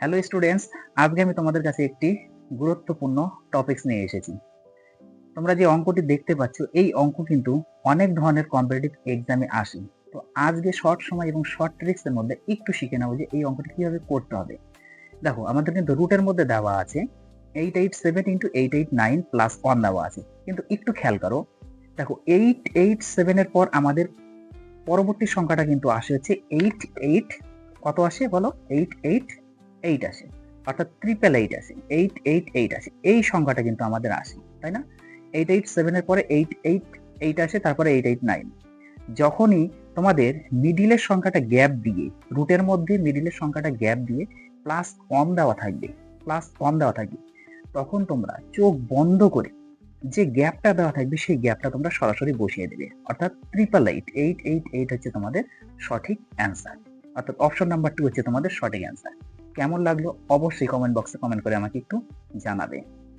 Hello students, আজকে আমি তোমাদের কাছে একটি গুরুত্বপূর্ণ টপিকস নিয়ে এসেছি। তোমরা যে অঙ্কটি দেখতে পাচ্ছ, এই অঙ্ক কিন্তু অনেক ধরনের কম্পিটিটিভ এক্সামে আসে। তো আজকে শর্ট সময় এবং শর্ট ট্রিক্স এর মধ্যে একটু শিখে নেবো যে এই অঙ্কটি কিভাবে করতে হবে। দেখো, আমাদের কিন্তু রুটের মধ্যে দেওয়া আছে 887 ইন্টু 889 প্লাস 1 দেওয়া আছে, কিন্তু একটু খেয়াল করো। দেখো, 887 এর পর আমাদের পরবর্তী সংখ্যাটা কিন্তু আসে হচ্ছে 88। কত আসে বলো? 888 আসে, অর্থাৎ 888 আসে, 888 আসে। এই সংখ্যাটা কিন্তু আমাদের আসে, তাই না? 887 এর পরে 888 আসে, তারপরে 889। যখনই তোমাদের মিডিলের সংখ্যাটা গ্যাপ দিয়ে, রুটের মধ্যে মিডিলের সংখ্যাটা গ্যাপ দিয়ে প্লাস কম দেওয়া থাকবে, তখন তোমরা চোখ বন্ধ করে যে গ্যাপটা দেওয়া থাকবে সেই গ্যাপটা তোমরা সরাসরি বসিয়ে দেবে, অর্থাৎ 888 হচ্ছে তোমাদের সঠিক অ্যান্সার, অর্থাৎ অপশন নাম্বার 2 হচ্ছে তোমাদের সঠিক অ্যান্সার। কেমন লাগলো অবশ্যই কমেন্ট বক্সে কমেন্ট করে আমাকে একটু জানাবে।